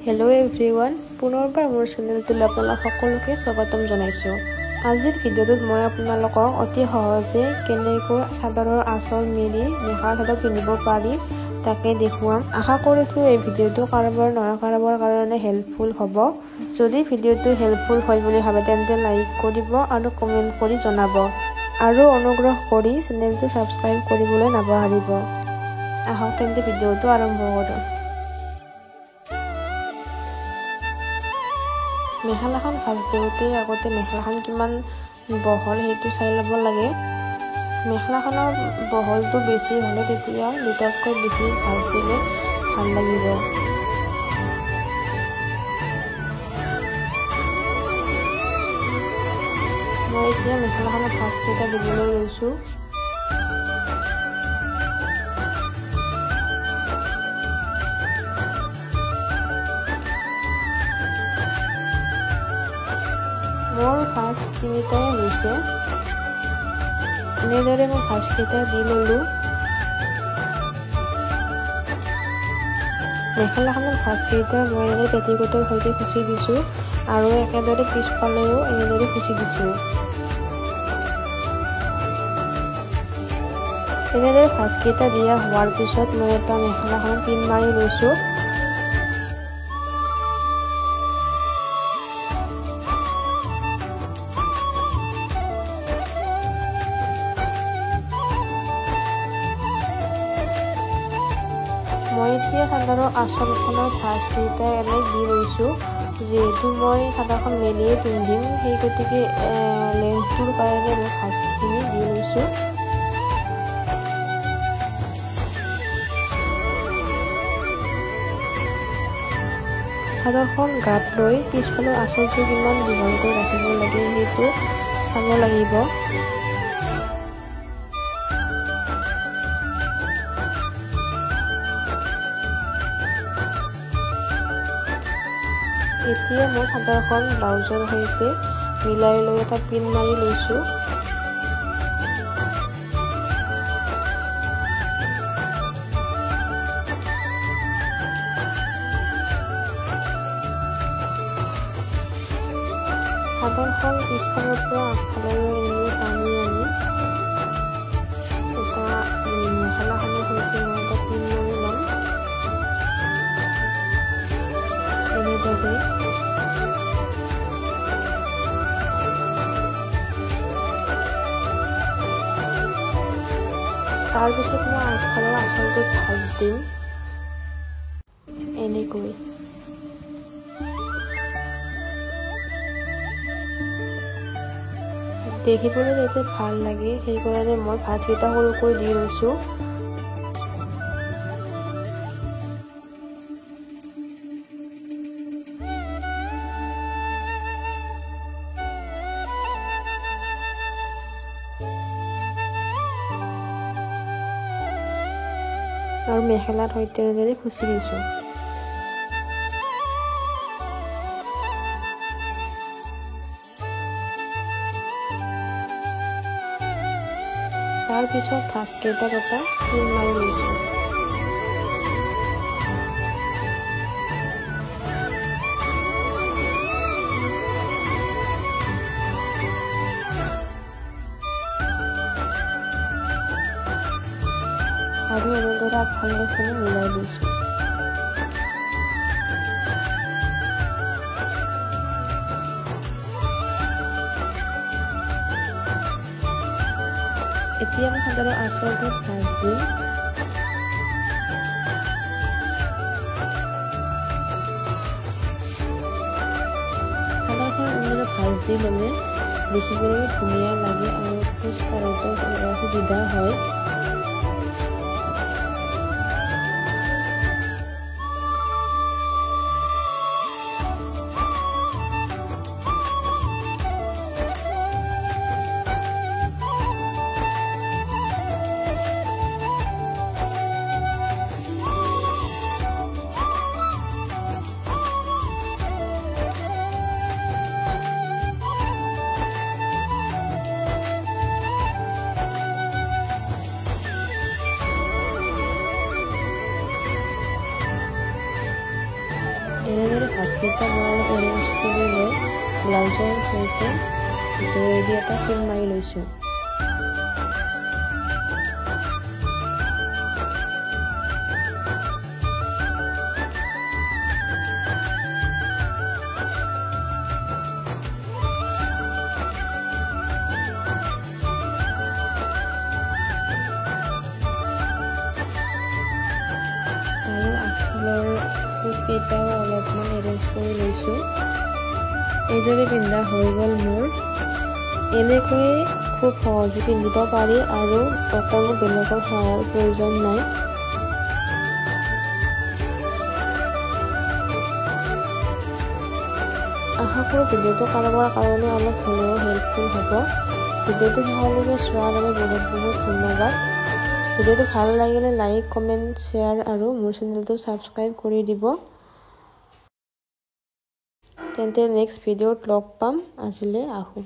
Hello' everyone, পুনৰবাৰ মোৰ চেনেলটোলৈ আপোনালোক সকলোকে স্বাগতম জনাইছোঁ। আজিৰ ভিডিঅ'টোত মই আপোনালোকক অতি সহজে কেনেকৈ চাদৰৰ আঁচল মেলি মেখেলা চাদৰ পিন্ধিব পাৰি তাকে দেখুৱাম। আশা কৰিছোঁ এই ভিডিঅ'টো কাৰোবাৰ নহয় কাৰোবাৰ কাৰণে হেল্পফুল হ'ব। যদি ভিডিঅ'টো হেল্পফুল হয় বুলি ভাবে তেন্তে লাইক কৰিব আৰু কমেণ্ট কৰি জনাব। আৰু অনুগ্ৰহ কৰি চেনেলটো ছাবস্ক্ৰাইব কৰিবলৈ নাপাহৰিব। আহক তেন্তে ভিডিঅ'টো আৰম্ভ কৰোঁ। মেখেলাখন ভাঁজ দিওঁতে আগতে মেখেলাখন কিমান বহল সেইটো চাই ল'ব লাগে। মেখেলাখনৰ বহলটো বেছি হ'লে তেতিয়া দুটাতকৈ বেছি ভাঁজ দিলে ভাল লাগিব। মই এতিয়া মেখেলাখনৰ ভাঁজকেইটা দিবলৈ লৈছোঁ। মোৰ ভাঁজ তিনিটাই হৈছে। এনেদৰে মই ভাঁজকেইটা দি ল'লোঁ। মেখেলাখনৰ ভাঁজকেইটা মই এনেদৰে পেটিকোটৰ সৈতে খুচি দিছোঁ আৰু একেদৰে পিছফালেও এনেদৰে খুচি দিছোঁ। এনেদৰে ভাঁজকেইটা দিয়া হোৱাৰ পিছত মই এটা মেখেলাখন পিন মাৰি লৈছোঁ। মই এতিয়া চাদৰৰ আঁচলখনৰ ভাঁজকেইটা এনেই দি লৈছোঁ। যিহেতু মই চাদৰখন মেলিয়ে পিন্ধিম সেই গতিকে লেন্থটোৰ কাৰণে মই ভাঁজখিনি দি লৈছোঁ। চাদৰখন গাত লৈ পিছফালৰ আঁচলটো কিমান দীঘলকৈ ৰাখিব লাগে সেইটো চাব লাগিব। এতিয়া মই চাদৰখন ব্লাউজৰ সৈতে মিলাই লৈ এটা পিন মাৰি লৈছোঁ। চাদৰখন পিছফালৰ পৰা আগফাললৈ এনেকৈ টানি আনি এটা মেখেলাখনৰ সৈতে মই এটা পিন মাৰি ল'ম। এনেদৰে তাৰপিছত মই আগফালৰ আঁচলটোত ভাঁজ দিম এনেকৈ। দেখিবলৈ যাতে ভাল লাগে সেইকাৰণে মই ভাঁজকেইটা সৰুকৈ দি লৈছোঁ। আৰু মেখেলাৰ সৈতে এনেদৰে খুচি দিছোঁ। তাৰপিছত ভাঁজকেইটাত এটা পিন মাৰি লৈছোঁ। আৰু এনেদৰে আগফালৰখিনি মিলাই লৈছোঁ। এতিয়া মই চাদৰৰ আঁচলটোত ভাঁজ দিম। চাদৰখন এনেদৰে ভাঁজ দি ল'লে দেখিবলৈ ধুনীয়া লাগে আৰু খোজ কাঢ়োঁতে সুবিধা হয়। এনেদৰে ভাজকেইটা মই অলপ এৰেঞ্জ কৰি লৈ ব্লাউজৰ সৈতে দহি এটা পিন মাৰি লৈছোঁ। আৰু আগফালৰ কুচকেইটাও অলপমান এৰেঞ্জ কৰি লৈছোঁ। এইদৰে পিন্ধা হৈ গ'ল মোৰ। এনেকৈয়ে খুব সহজে পিন্ধিব পাৰি আৰু অকণো বেলেগৰ সহায়ৰ প্ৰয়োজন নাই। আশা কৰোঁ ভিডিঅ'টো কাৰোবাৰ কাৰণে অলপ হ'লেও হেল্পফুল হ'ব। ভিডিঅ'টো শেষলৈকে চোৱাৰ বাবে বহুত বহুত ধন্যবাদ। ভিডিঅ'টো ভাল লাগিলে লাইক, কমেণ্ট, শ্বেয়াৰ আৰু মোৰ চেনেলটো ছাবস্ক্ৰাইব কৰি দিব। তেন্তে নেক্সট ভিডিঅ'ত লগ পাম। আজিলৈ আহোঁ।